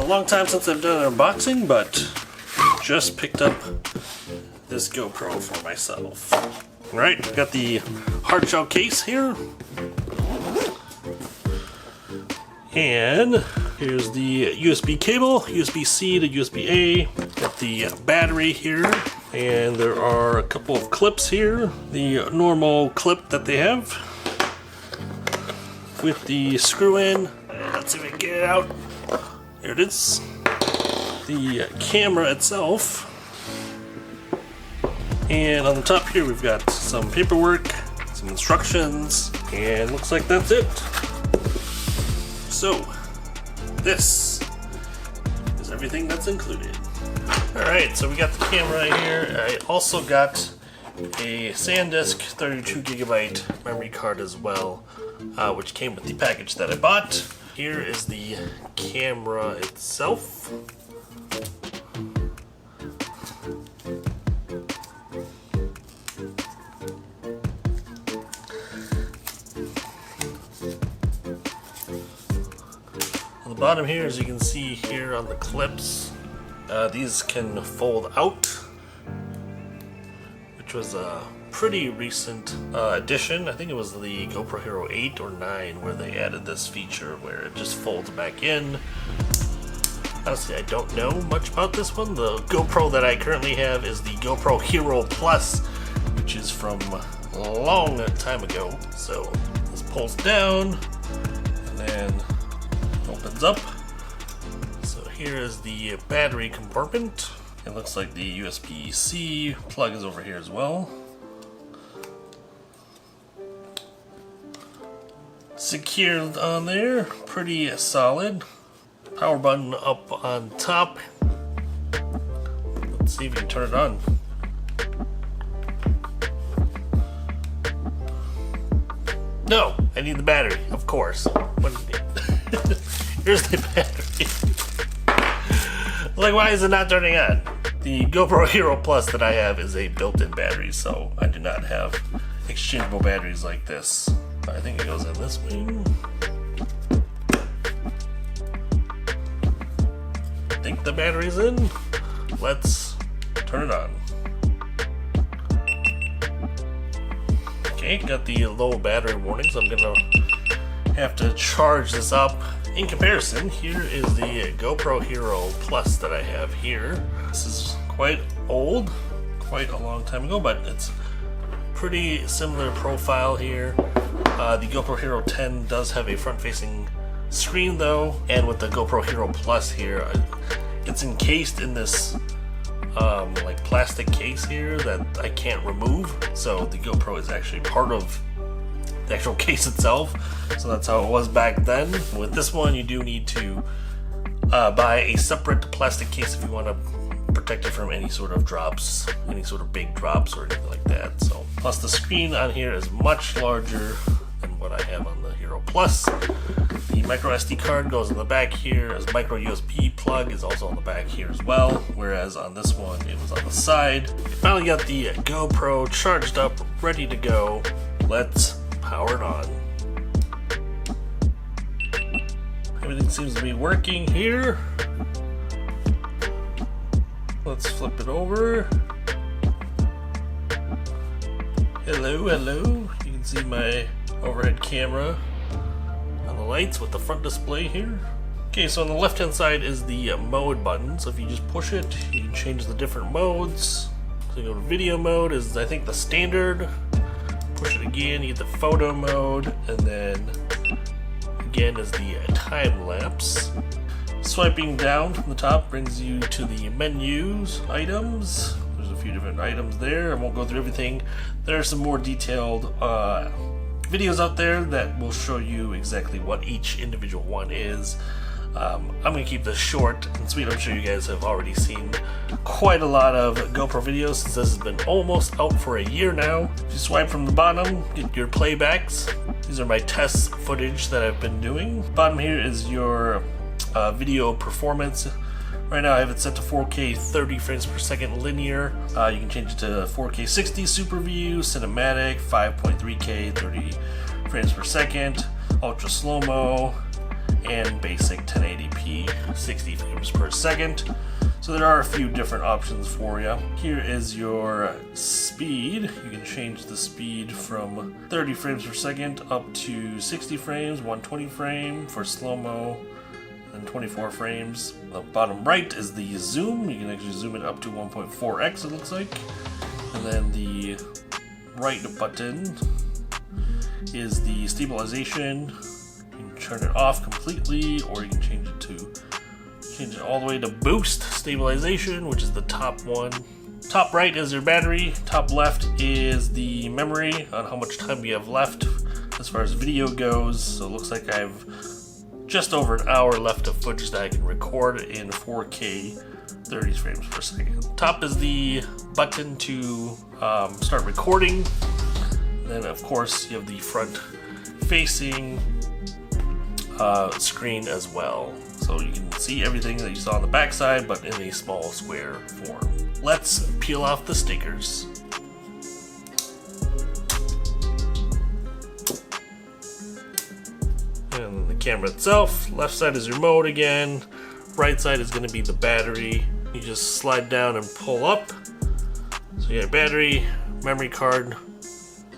long time since I've done an unboxing, but just picked up this GoPro for myself. Alright, got the hard shell case here. And here's the USB cable, USB-C to USB-A. Got the battery here, and there are a couple of clips here. The normal clip that they have with the screw in. Let's see if we can get it out. There it is. The camera itself. And on the top here we've got some paperwork, some instructions, and looks like that's it. So, this is everything that's included. Alright, so we got the camera here. I also got a SanDisk 32GB memory card as well, which came with the package that I bought. Here is the camera itself. On the bottom here, as you can see here on the clips, these can fold out, which was a pretty recent addition. I think it was the GoPro Hero 8 or 9 where they added this feature where it just folds back in. Honestly, I don't know much about this one. The GoPro that I currently have is the GoPro Hero Plus, which is from a long time ago. So this pulls down and then opens up. So here is the battery compartment. It looks like the USB-C plug is over here as well. Secured on there, pretty solid. Power button up on top. Let's see if we can turn it on. No, I need the battery, of course. Here's the battery. Like, why is it not turning on? The GoPro Hero Plus that I have is a built-in battery, so I do not have exchangeable batteries like this. I think it goes in this way. I think the battery's in. Let's turn it on. Okay, got the low battery warning, so I'm gonna have to charge this up. In comparison, here is the GoPro Hero Plus that I have here. This is quite old, quite a long time ago, but it's pretty similar profile here. The GoPro Hero 10 does have a front-facing screen though, and with the GoPro Hero Plus here, it's encased in this like plastic case here that I can't remove. So the GoPro is actually part of the actual case itself. So that's how it was back then. With this one, you do need to buy a separate plastic case if you want to protect it from any sort of drops, any sort of big drops or anything like that. So, plus the screen on here is much larger than what I have on the Hero Plus. The micro SD card goes in the back here, as micro USB plug is also on the back here as well, whereas on this one it was on the side. We finally got the GoPro charged up, ready to go. Let's power it on. Everything seems to be working here. Let's flip it over. Hello, hello. You can see my overhead camera on the lights with the front display here. Okay, so on the left hand side is the mode button. So if you just push it, you can change the different modes. So you go to video mode is I think the standard. Push it again, you get the photo mode, and then again is the time lapse. Swiping down from the top brings you to the menus, items. There's a few different items there. I won't go through everything. There are some more detailed videos out there that will show you exactly what each individual one is. I'm going to keep this short and sweet. I'm sure you guys have already seen quite a lot of GoPro videos since this has been almost out for a year now. If you swipe from the bottom, get your playbacks. These are my test footage that I've been doing. Bottom here is your video performance. Right now I have it set to 4K 30 frames per second linear. You can change it to 4K 60 Super View, Cinematic, 5.3K 30 frames per second, Ultra Slow-Mo, and basic 1080p 60 frames per second. So there are a few different options for you. Here is your speed. You can change the speed from 30 frames per second up to 60 frames, 120 frame for slow-mo, and 24 frames. The bottom right is the zoom. You can actually zoom it up to 1.4x, it looks like. And then the right button is the stabilization. You can turn it off completely, or you can change it all the way to boost stabilization, which is the top one. Top right is your battery. Top left is the memory on how much time you have left as far as video goes. So it looks like I have just over an hour left of footage that I can record in 4K 30 frames per second. Top is the button to start recording. Then of course you have the front facing screen as well. So you can see everything that you saw on the backside, but in a small square form. Let's peel off the stickers. And the camera itself, left side is your mode again, right side is going to be the battery. You just slide down and pull up. So you got battery, memory card,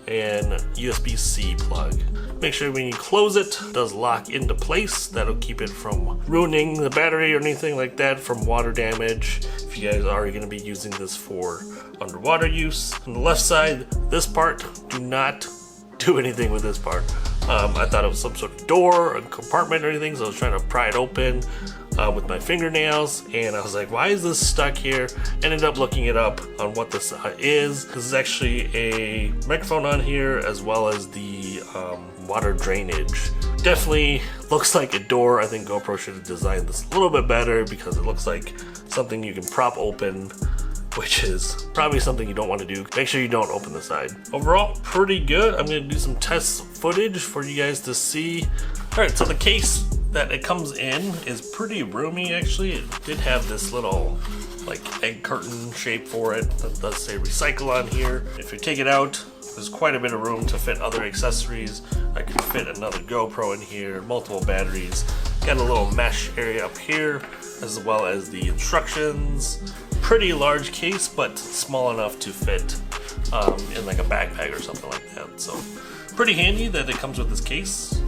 and USB-C plug. Make sure when you close it, it does lock into place. That'll keep it from ruining the battery or anything like that, from water damage, if you guys are going to be using this for underwater use. On the left side, this part, do not do anything with this part. I thought it was some sort of door or compartment or anything, so I was trying to pry it open with my fingernails, and I was like, why is this stuck here? Ended up looking it up on what this is. This is actually a microphone on here, as well as the water drainage. Definitely looks like a door. I think GoPro should have designed this a little bit better, because it looks like something you can prop open, which is probably something you don't want to do. Make sure you don't open the side. Overall, pretty good. I'm going to do some test footage for you guys to see. All right, so the case that it comes in is pretty roomy actually. It did have this little like egg curtain shape for it that does say recycle on here. If you take it out, there's quite a bit of room to fit other accessories. I could fit another GoPro in here, multiple batteries. Got a little mesh area up here, as well as the instructions. Pretty large case, but small enough to fit in like a backpack or something like that. So pretty handy that it comes with this case,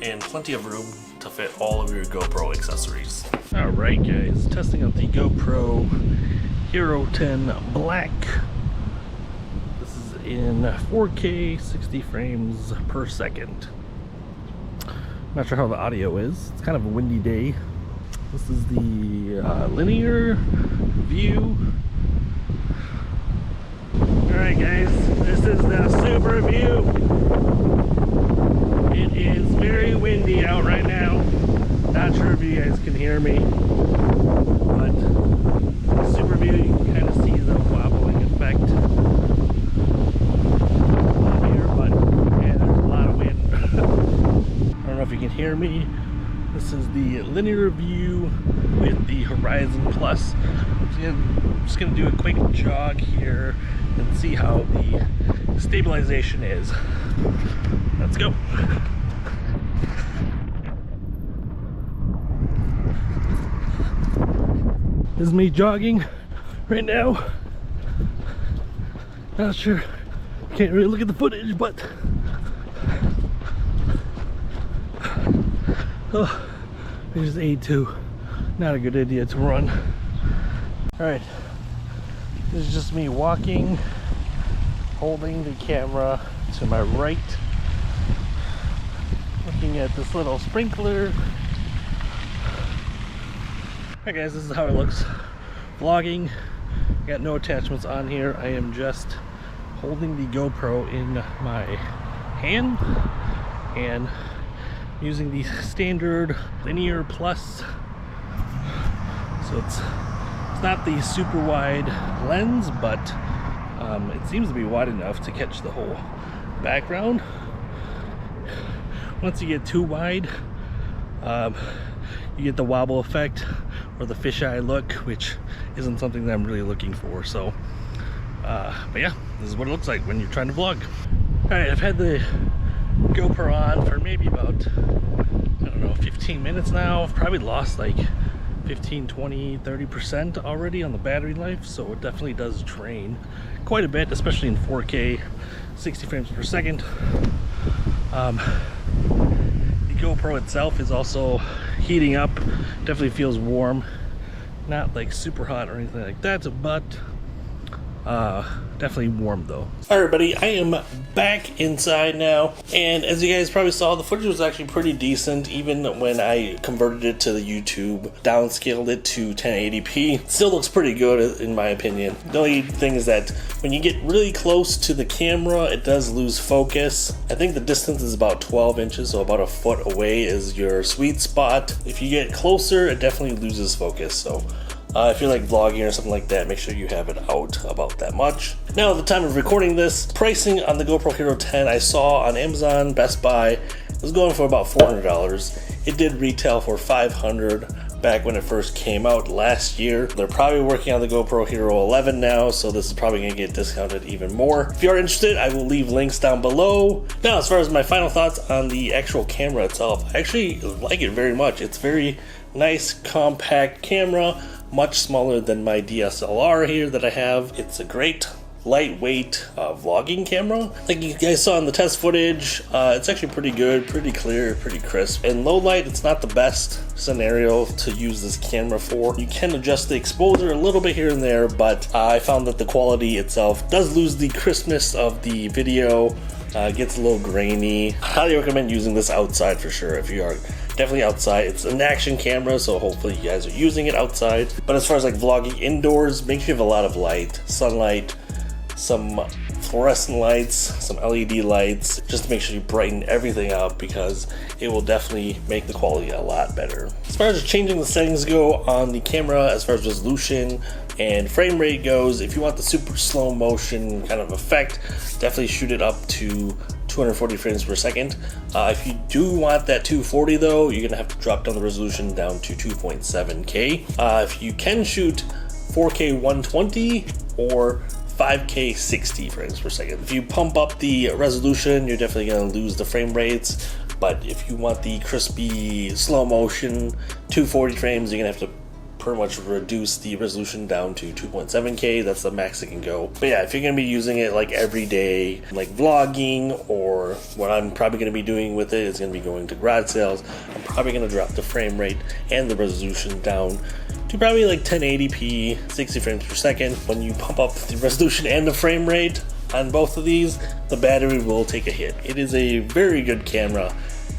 and plenty of room to fit all of your GoPro accessories. Alright guys, testing out the GoPro Hero 10 Black. This is in 4K 60 frames per second. Not sure how the audio is. It's kind of a windy day. This is the linear view. Alright guys, this is the super view. It is very windy out right now. Not sure if you guys can hear me, but the super view, you can kind of see the wobbling effect here, but yeah, there's a lot of wind. I don't know if you can hear me. This is the linear view with the Horizon Plus. I'm just going to do a quick jog here and see how the stabilization is. Let's go. This is me jogging right now. Not sure, can't really look at the footage, but oh, there's A2. Not a good idea to run. Alright, this is just me walking, holding the camera to my right, looking at this little sprinkler. Alright guys, this is how it looks vlogging. Got no attachments on here. I am just holding the GoPro in my hand and using the standard linear plus. So it's not the super wide lens, but it seems to be wide enough to catch the whole background. Once you get too wide, you get the wobble effect or the fisheye look, which isn't something that I'm really looking for. So but yeah, this is what it looks like when you're trying to vlog. All right, I've had the GoPro on for maybe about, I don't know, 15 15 minutes now. I've probably lost like 15, 20, 30% already on the battery life, so it definitely does drain quite a bit, especially in 4K 60 frames per second. The GoPro itself is also heating up, definitely feels warm, not like super hot or anything like that, but definitely warm though. Alright everybody, I am back inside now, and as you guys probably saw, the footage was actually pretty decent even when I converted it to the YouTube, downscaled it to 1080p. It still looks pretty good in my opinion. The only thing is that when you get really close to the camera, it does lose focus. I think the distance is about 12 inches, so about a foot away is your sweet spot. If you get closer, it definitely loses focus, so if you're like vlogging or something like that, make sure you have it out about that much. Now, at the time of recording this, pricing on the GoPro Hero 10 I saw on Amazon, Best Buy, it was going for about $400. It did retail for $500 back when it first came out last year. They're probably working on the GoPro Hero 11 now, so this is probably going to get discounted even more. If you are interested, I will leave links down below. Now, as far as my final thoughts on the actual camera itself, I actually like it very much. It's very nice, compact camera. Much smaller than my DSLR here that I have. It's a great lightweight vlogging camera. Like you guys saw in the test footage, it's actually pretty good, pretty clear, pretty crisp. In low light, it's not the best scenario to use this camera for. You can adjust the exposure a little bit here and there, but I found that the quality itself does lose the crispness of the video. Gets a little grainy. I highly recommend using this outside for sure if you are definitely outside. It's an action camera, so hopefully you guys are using it outside. But as far as like vlogging indoors, make sure you have a lot of light, sunlight, some fluorescent lights, some LED lights, just to make sure you brighten everything up, because it will definitely make the quality a lot better. As far as changing the settings go on the camera, as far as resolution and frame rate goes, if you want the super slow motion kind of effect, definitely shoot it up to 240 frames per second. If you do want that 240 though, you're gonna have to drop down the resolution down to 2.7K. If you can shoot 4K 120 or 5K 60 frames per second. If you pump up the resolution, you're definitely gonna lose the frame rates. But if you want the crispy slow motion 240 frames, you're gonna have to pretty much reduce the resolution down to 2.7K. That's the max it can go. But yeah, if you're gonna be using it like every day, like vlogging, or what I'm probably gonna be doing with it is gonna be going to garage sales, I'm probably gonna drop the frame rate and the resolution down to probably like 1080p, 60 frames per second. When you pump up the resolution and the frame rate on both of these, the battery will take a hit. It is a very good camera,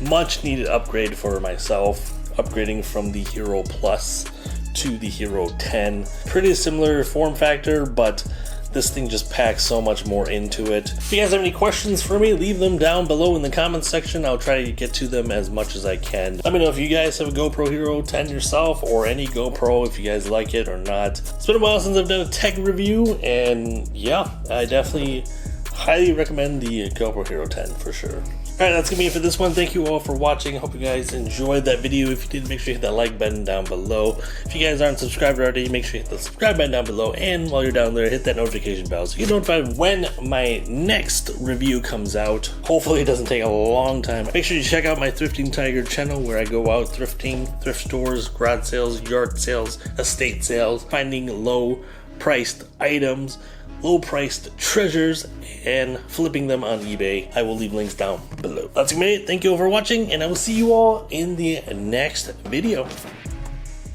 much needed upgrade for myself, upgrading from the Hero Plus to the Hero 10. Pretty similar form factor, but this thing just packs so much more into it. If you guys have any questions for me, leave them down below in the comments section. I'll try to get to them as much as I can. Let me know if you guys have a GoPro Hero 10 yourself, or any GoPro, if you guys like it or not. It's been a while since I've done a tech review, and yeah, I definitely highly recommend the GoPro Hero 10 for sure. Alright, that's gonna be it for this one. Thank you all for watching. Hope you guys enjoyed that video. If you did, make sure you hit that like button down below. If you guys aren't subscribed already, make sure you hit the subscribe button down below. And while you're down there, hit that notification bell so you get notified when my next review comes out. Hopefully it doesn't take a long time. Make sure you check out my Thrifting Tiger channel, where I go out thrifting, thrift stores, garage sales, yard sales, estate sales, finding low priced items, low priced treasures, and flipping them on eBay. I will leave links down below. That's gonna be it. Thank you all for watching, and I will see you all in the next video.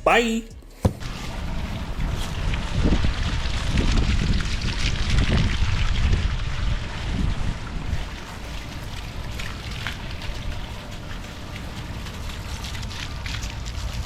Bye.